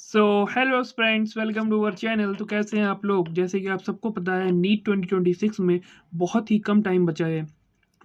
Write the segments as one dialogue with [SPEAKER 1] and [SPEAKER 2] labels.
[SPEAKER 1] So hello friends, welcome to our channel. तो कैसे हैं आप लोग? जैसे कि आप सबको पता है, नीट 2026 में बहुत ही कम टाइम बचा है।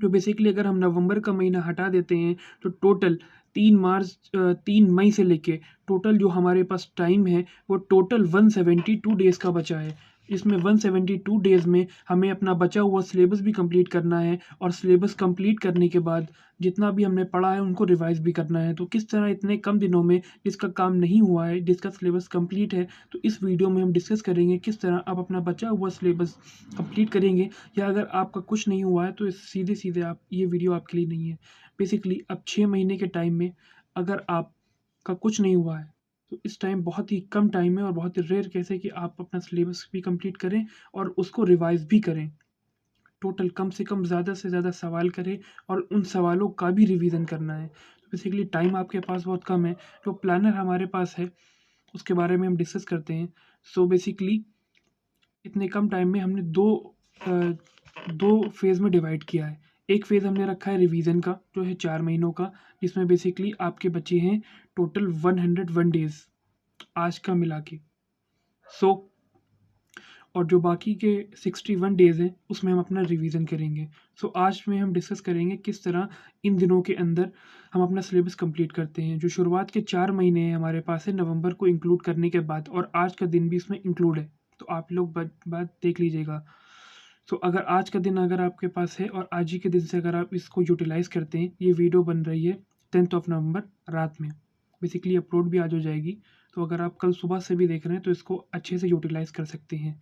[SPEAKER 1] तो बेसिकली अगर हम नवंबर का महीना हटा देते हैं तो टोटल 3 मई से लेके टोटल जो हमारे पास टाइम है वो टोटल 172 डेज़ का बचा है। इसमें 172 डेज़ में हमें अपना बचा हुआ सिलेबस भी कंप्लीट करना है, और सिलेबस कंप्लीट करने के बाद जितना भी हमने पढ़ा है उनको रिवाइज़ भी करना है। तो किस तरह इतने कम दिनों में जिसका काम नहीं हुआ है, जिसका सिलेबस कंप्लीट है, तो इस वीडियो में हम डिस्कस करेंगे किस तरह आप अपना बचा हुआ सिलेबस कंप्लीट करेंगे। या अगर आपका कुछ नहीं हुआ है तो सीधे-सीधे आप ये वीडियो आपके लिए नहीं है। बेसिकली अब 6 महीने के टाइम में अगर आपका कुछ नहीं हुआ है, तो इस टाइम बहुत ही कम टाइम है और बहुत ही रेयर केस है कि आप अपना सिलेबस भी कंप्लीट करें और उसको रिवाइज़ भी करें। टोटल कम से कम ज़्यादा से ज़्यादा सवाल करें और उन सवालों का भी रिवीजन करना है। तो बेसिकली टाइम आपके पास बहुत कम है। जो प्लानर हमारे पास है उसके बारे में हम डिस्कस करते हैं। सो बेसिकली इतने कम टाइम में हमने दो फेज़ में डिवाइड किया है। एक फेज़ हमने रखा है रिवीजन का, जो है 4 महीनों का, जिसमें बेसिकली आपके बचे हैं टोटल 101 डेज़ आज का मिला के। सो और जो बाकी के 61 डेज़ हैं उसमें हम अपना रिवीजन करेंगे। सो आज में हम डिस्कस करेंगे किस तरह इन दिनों के अंदर हम अपना सिलेबस कंप्लीट करते हैं। जो शुरुआत के 4 महीने हैं हमारे पास है, नवंबर को इंक्लूड करने के बाद, और आज का दिन भी इसमें इंक्लूड है। तो आप लोग बात देख लीजिएगा। सो अगर आज का दिन अगर आपके पास है और आज ही के दिन से अगर आप इसको यूटिलाइज़ करते हैं, ये वीडियो बन रही है 10th ऑफ नवंबर रात में। बेसिकली अपलोड भी आज हो जाएगी। तो अगर आप कल सुबह से भी देख रहे हैं तो इसको अच्छे से यूटिलाइज़ कर सकते हैं।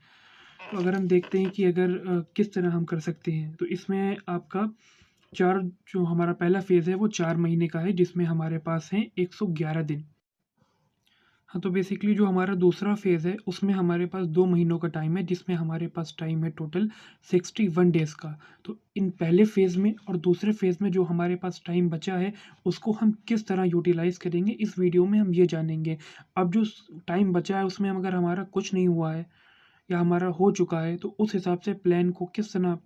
[SPEAKER 1] तो अगर हम देखते हैं कि अगर किस तरह हम कर सकते हैं, तो इसमें आपका 4 जो हमारा पहला फ़ेज़ है वो 4 महीने का है, जिसमें हमारे पास हैं 111 दिन। हाँ, तो बेसिकली जो हमारा दूसरा फ़ेज़ है उसमें हमारे पास 2 महीनों का टाइम है, जिसमें हमारे पास टाइम है टोटल 61 डेज़ का। तो इन पहले फ़ेज़ में और दूसरे फ़ेज़ में जो हमारे पास टाइम बचा है उसको हम किस तरह यूटिलाइज़ करेंगे, इस वीडियो में हम ये जानेंगे। अब जो टाइम बचा है उसमें अगर हमारा कुछ नहीं हुआ है या हमारा हो चुका है, तो उस हिसाब से प्लान को किस तरह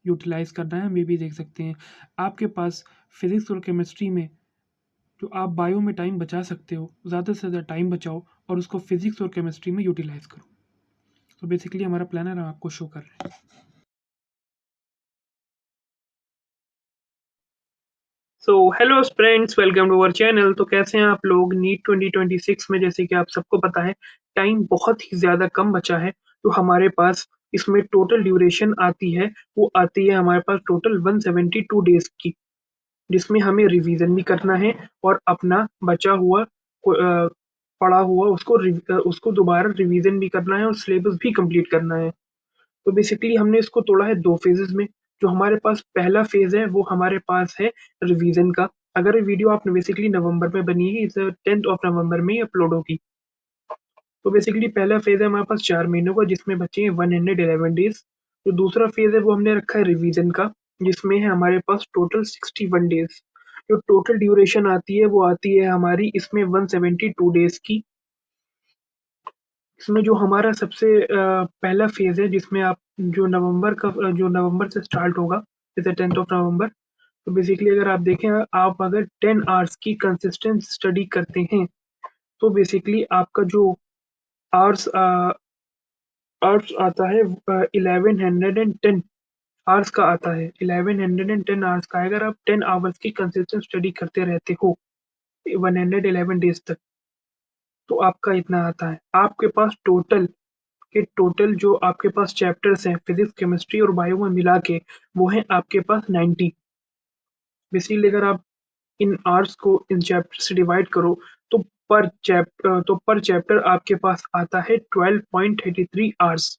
[SPEAKER 1] यूटिलाइज़ करना है हम ये भी देख सकते हैं। आपके पास फिज़िक्स और केमिस्ट्री में जो आप बायो में टाइम बचा सकते हो, ज़्यादा से ज़्यादा टाइम बचाओ और उसको फिज़िक्स और केमिस्ट्री में यूटिलाइज़ करो। तो बेसिकली हमारा प्लानर हम आपको शो कर रहे हैं। So hello friends, welcome to our channel. तो कैसे हैं आप लोग? नीट 2026 में जैसे कि आप सबको पता है टाइम बहुत ही ज़्यादा कम बचा है। तो हमारे पास इसमें टोटल ड्यूरेशन आती है, वो आती है हमारे पास टोटल 172 डेज़ की, जिसमें हमें रिवीजन भी करना है और अपना बचा हुआ पढ़ा हुआ उसको दोबारा रिवीजन भी करना है और सिलेबस भी कंप्लीट करना है। तो बेसिकली हमने इसको तोड़ा है 2 फेजेज़ में। जो हमारे पास पहला फेज़ है वो हमारे पास है रिवीजन का। अगर ये वीडियो आपने बेसिकली नवंबर में बनी है, इस 10th ऑफ नवंबर में ही अपलोड होगी। तो बेसिकली पहला फेज़ है हमारे पास 4 महीनों का, जिसमें बचे हैं 111 डेज़। जो दूसरा फेज़ है वो हमने रखा है रिवीजन का, जिसमें है हमारे पास टोटल 61 डेज़। जो टोटल ड्यूरेशन आती है वो आती है हमारी इसमें 172 डेज़ की। इसमें जो हमारा सबसे पहला फ़ेज़ है जिसमें आप जो नवंबर से स्टार्ट होगा, जैसे 10th ऑफ नवंबर। तो बेसिकली अगर आप देखें, आप अगर 10 आवर्स की कंसिस्टेंट स्टडी करते हैं, तो बेसिकली आपका जो आवर्स आवर्स आता है 1110 आवर्स का आता है। 1110 आवर्स का है अगर आप 10 आवर्स की कंसिस्टेंट स्टडी करते रहते हो 111 डेज़ तक, तो आपका इतना आता है। आपके पास टोटल जो आपके पास चैप्टर्स हैं फिजिक्स, केमिस्ट्री और बायो में मिला के, वो हैं आपके पास 90। बेसिकली अगर आप इन आवर्स को इन चैप्टर से डिवाइड करो, तो पर चैप्टर आपके पास आता है 12.33 आवर्स।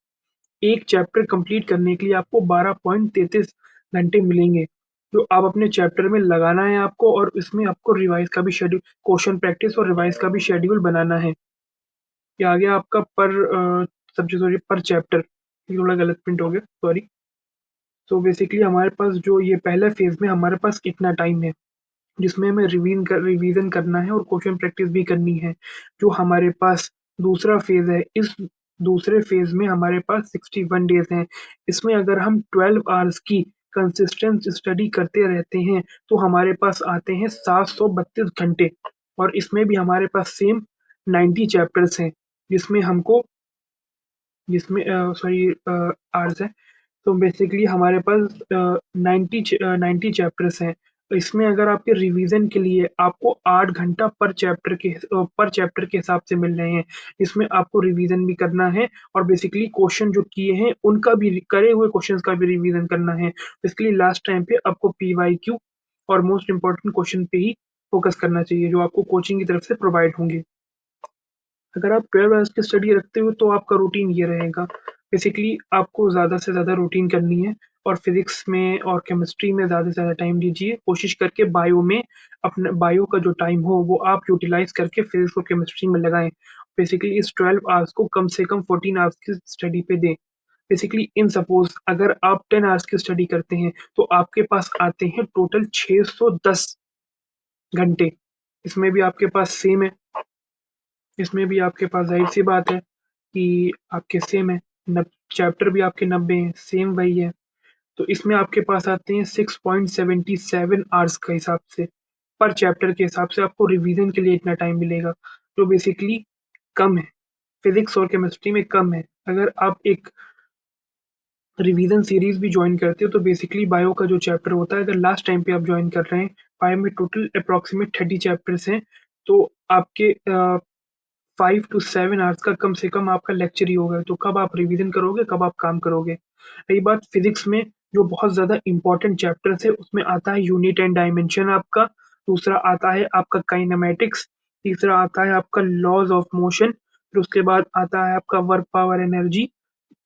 [SPEAKER 1] एक चैप्टर कंप्लीट करने के लिए आपको 12.33 घंटे मिलेंगे, जो आप अपने चैप्टर में लगाना है आपको, और इसमें आपको रिवाइज का भी शेड्यूल, क्वेश्चन प्रैक्टिस और रिवाइज का भी शेड्यूल बनाना है। ये आ गया आपका सब्जेक्ट, सॉरी, पर चैप्टर। ये थोड़ा गलत प्रिंट हो गया, सॉरी। तो बेसिकली हमारे पास जो ये पहला फेज़ में हमारे पास इतना टाइम है, जिसमें हमें रिवीजन करना है और क्वेश्चन प्रैक्टिस भी करनी है। जो हमारे पास दूसरा फेज़ है, इस दूसरे फेज़ में हमारे पास 61 डेज़ हैं। इसमें अगर हम 12 आवर्स की कंसिस्टेंट स्टडी करते रहते हैं, तो हमारे पास आते हैं 732 घंटे, और इसमें भी हमारे पास सेम 90 चैप्टर्स हैं, जिसमें हमको जिसमें सॉरी आवर्स है। तो बेसिकली हमारे पास 90 चैप्टर्स हैं। इसमें अगर आपके रिवीजन के लिए आपको 8 घंटा पर चैप्टर के हिसाब से मिल रहे हैं। इसमें आपको रिवीजन भी करना है और बेसिकली क्वेश्चन जो किए हैं उनका भी करे हुए क्वेश्चंस का भी रिवीजन करना है। इसके लिए लास्ट टाइम पे आपको पीवाईक्यू और मोस्ट इम्पोर्टेंट क्वेश्चन पे ही फोकस करना चाहिए, जो आपको कोचिंग की तरफ से प्रोवाइड होंगे। अगर आप 12 आवर्स की स्टडी रखते हो तो आपका रूटीन ये रहेगा। बेसिकली आपको ज़्यादा से ज़्यादा रूटीन करनी है और फिजिक्स में और केमिस्ट्री में ज़्यादा से ज़्यादा टाइम दीजिए। कोशिश करके बायो में अपना बायो का जो टाइम हो वो आप यूटिलाइज करके फिजिक्स और केमिस्ट्री में लगाएं। बेसिकली इस 12 आवर्स को कम से कम 14 आवर्स की स्टडी पे दें। बेसिकली इन सपोज अगर आप 10 आवर्स की स्टडी करते हैं तो आपके पास आते हैं टोटल 610 घंटे। इसमें भी आपके पास सेम है, इसमें भी आपके पास ज़ाहिर-सी बात है कि आपके सेम है, नब चैप्टर भी आपके 90 हैं, सेम वही है। तो इसमें आपके पास आते हैं 6.77 आवर्स के हिसाब से, पर चैप्टर के हिसाब से आपको रिवीजन के लिए इतना टाइम मिलेगा, जो बेसिकली कम है। फिजिक्स और केमिस्ट्री में कम है। अगर आप एक रिवीजन सीरीज भी ज्वाइन करते हो तो बेसिकली बायो का जो चैप्टर होता है, अगर लास्ट टाइम पे आप ज्वाइन कर रहे हैं, बायो में टोटल अप्रॉक्सीमेट 30 चैप्टर्स हैं, तो आपके 5 टू 7 आवर्स का कम से कम आपका लेक्चर ही होगा। तो कब आप रिवीजन करोगे, कब आप काम करोगे। रही बात फिजिक्स में जो बहुत ज़्यादा इंपॉर्टेंट चैप्टर्स है, उसमें आता है यूनिट एंड डायमेंशन आपका, दूसरा आता है आपका काइनेमैटिक्स, तीसरा आता है आपका लॉज ऑफ मोशन, फिर उसके बाद आता है आपका work power energy,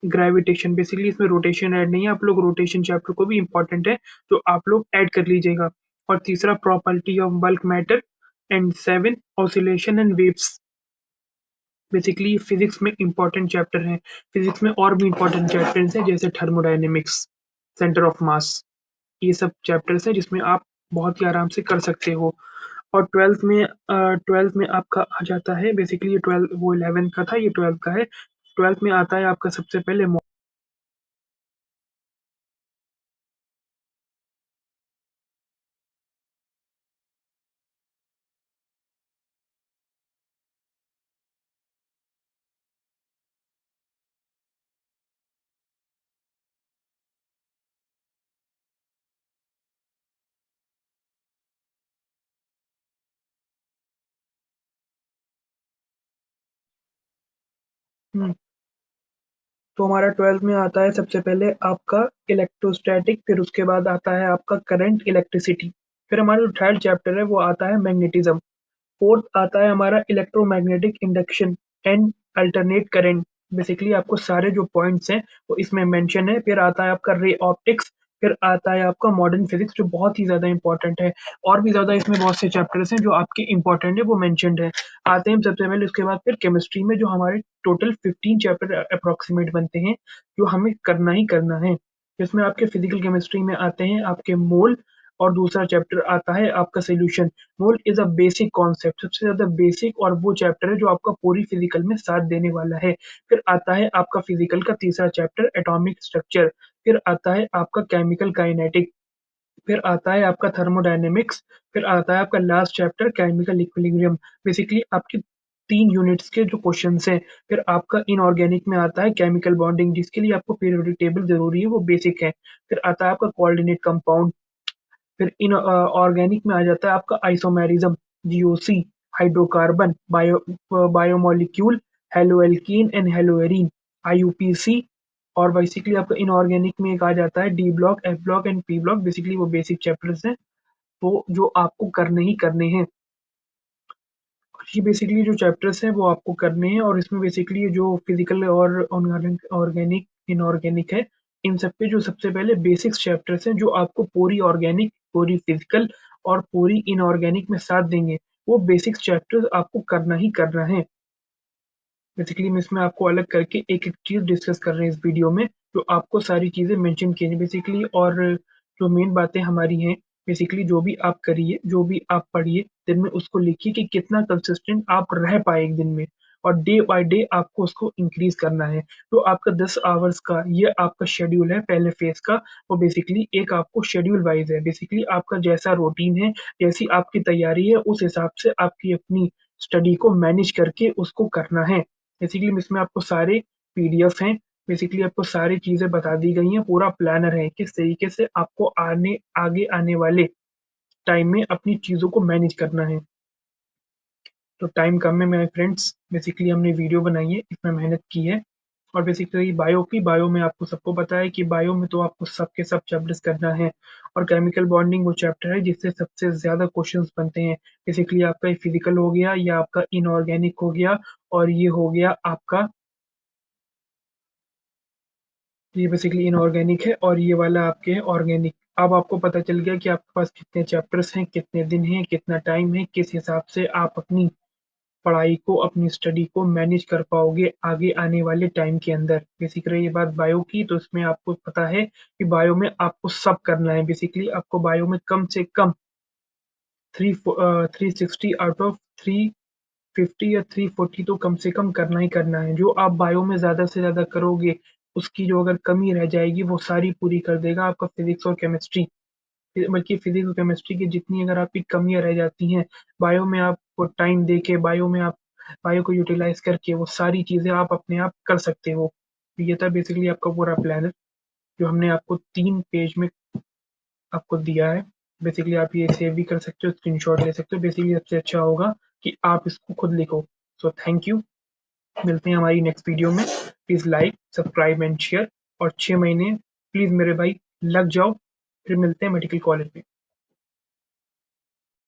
[SPEAKER 1] gravitation. Basically इसमें रोटेशन ऐड नहीं है, आप लोग रोटेशन चैप्टर को भी इम्पोर्टेंट है, तो आप लोग ऐड कर लीजिएगा। और तीसरा property of bulk matter and 7 oscillation and waves. Basically physics में इम्पोर्टेंट चैप्टर हैं। फिजिक्स में और भी इम्पोर्टेंट चैप्टर्स हैं जैसे थर्मोडायनेमिक्स, सेंटर ऑफ मास, ये सब चैप्टर्स हैं जिसमें आप बहुत ही आराम से कर सकते हो। और 12th में आपका आ जाता है, बेसिकली ये 12 वो 11th का था, ये 12th का है। 12th में आता है आपका सबसे पहले हम्म, तो हमारा 12th में आता है सबसे पहले आपका इलेक्ट्रोस्टैटिक, फिर उसके बाद आता है आपका करंट इलेक्ट्रिसिटी, फिर हमारा जो थर्ड चैप्टर है वो आता है मैग्नेटिज्म, फोर्थ आता है हमारा electromagnetic induction and alternate current. Basically आपको सारे जो पॉइंट्स हैं वो इसमें मेंशन है। फिर आता है आपका रे ऑप्टिक्स, फिर आता है आपका मॉडर्न फिजिक्स जो बहुत ही ज्यादा इंपॉर्टेंट है। और भी ज्यादा इसमें बहुत से चैप्टर्स हैं जो आपके इंपॉर्टेंट है, वो मेंशनड है। आते हैं हम सबसे पहले, उसके बाद फिर केमिस्ट्री में जो हमारे टोटल 15 चैप्टर अप्रोक्सीमेट बनते हैं, जो हमें करना ही करना है। जिसमें आपके फिजिकल केमिस्ट्री में आते हैं आपके मोल, और दूसरा चैप्टर आता है आपका solution. Mole is a basic concept, सबसे ज्यादा बेसिक और वो चैप्टर है जो आपका पूरी फिजिकल में साथ देने वाला है। फिर आता है आपका फिजिकल का तीसरा चैप्टर एटॉमिक स्ट्रक्चर, फिर आता है आपका केमिकल काइनेटिक, फिर आता है आपका थर्मोडायनेमिक्स, फिर आता है आपका last chapter chemical equilibrium. Basically आपकी 3 यूनिट्स के जो क्वेश्चंस हैं। फिर आपका इनऑर्गेनिक में आता है केमिकल बॉन्डिंग, जिसके लिए आपको पीरियोडिक टेबल जरूरी है, वो बेसिक है। फिर आता है आपका कोऑर्डिनेट कंपाउंड, फिर इन ऑर्गेनिक में आ जाता है आपका isomerism, GOC, hydrocarbon, biomolecule, haloalkene and haloarene, IUPAC. और बेसिकली आपका इनऑर्गेनिक में एक आ जाता है D block, F block and P block. Basically वो बेसिक चैप्टर्स हैं, वो जो आपको करने ही करने हैं। ये बेसिकली जो चैप्टर्स हैं वो आपको करने हैं, और इसमें बेसिकली जो फिजिकल और ऑर्गेनिक इनऑर्गेनिक है, इन सब पे जो सबसे पहले बेसिक्स चैप्टर्स हैं जो आपको पूरी ऑर्गेनिक, पूरी फिजिकल और पूरी इनऑर्गेनिक में साथ देंगे, वो बेसिक्स चैप्टर्स आपको करना ही करना है। बेसिकली हम इसमें आपको अलग करके एक एक चीज डिस्कस कर रहे हैं इस वीडियो में, जो आपको सारी चीजें मेंशन की हैं बेसिकली। और जो मेन बातें हमारी हैं, बेसिकली जो भी आप करिए, जो भी आप पढ़िए, दिन में उसको लिखिए कि कितना कंसिस्टेंट आप रह पाए एक दिन में, और डे बाय डे आपको उसको इंक्रीज करना है। तो आपका 10 आवर्स का ये आपका शेड्यूल है पहले फेज का, वो बेसिकली एक आपको शेड्यूल वाइज है। बेसिकली आपका जैसा रूटीन है, जैसी आपकी तैयारी है, उस हिसाब से आपकी अपनी स्टडी को मैनेज करके उसको करना है। बेसिकली इसमें आपको सारे पीडीएफ हैं, बेसिकली आपको सारी चीज़ें बता दी गई हैं, पूरा प्लानर है किस तरीके से आपको आगे आने वाले टाइम में अपनी चीज़ों को मैनेज करना है। तो टाइम कम है मेरे फ्रेंड्स, बेसिकली हमने वीडियो बनाई है, इसमें मेहनत की है। और बेसिकली बायो में आपको सबको पता है कि बायो में तो आपको सब के सब चैप्टर्स करना है, और केमिकल बॉन्डिंग वो चैप्टर है जिससे सबसे ज़्यादा क्वेश्चंस बनते हैं। बेसिकली आपका ये फिजिकल हो गया, या आपका इनऑर्गेनिक हो गया, और ये हो गया आपका, ये बेसिकली इनऑर्गेनिक है, और ये वाला आपके है ऑर्गेनिक। अब आपको पता चल गया कि आपके पास कितने चैप्टर्स हैं, कितने दिन हैं, कितना टाइम है, किस हिसाब से आप अपनी पढ़ाई को, अपनी स्टडी को मैनेज कर पाओगे आगे आने वाले टाइम के अंदर। बेसिकली रही बात बायो की, तो इसमें आपको पता है कि बायो में आपको सब करना है। बेसिकली आपको बायो में कम से कम 360 आउट ऑफ 350 या 340 तो कम से कम करना ही करना है। जो आप बायो में ज़्यादा से ज़्यादा करोगे, उसकी जो अगर कमी रह जाएगी वो सारी पूरी कर देगा आपका फिजिक्स और केमिस्ट्री। बल्कि फिजिक्स और केमिस्ट्री की जितनी अगर आपकी कमियां रह जाती हैं, बायो में आपको टाइम दे के, बायो को यूटिलाइज करके वो सारी चीज़ें आप अपने आप कर सकते हो। तो ये था बेसिकली आपका पूरा प्लान, जो हमने आपको 3 पेज में आपको दिया है। बेसिकली आप ये सेव भी कर सकते हो, स्क्रीनशॉट ले सकते हो। बेसिकली सबसे अच्छा होगा कि आप इसको खुद लिखो। सो थैंक यू, मिलते हैं हमारी नेक्स्ट वीडियो में। Please like, subscribe and share, और 6 महीने प्लीज़ मेरे भाई लग जाओ, फिर मिलते हैं मेडिकल कॉलेज में।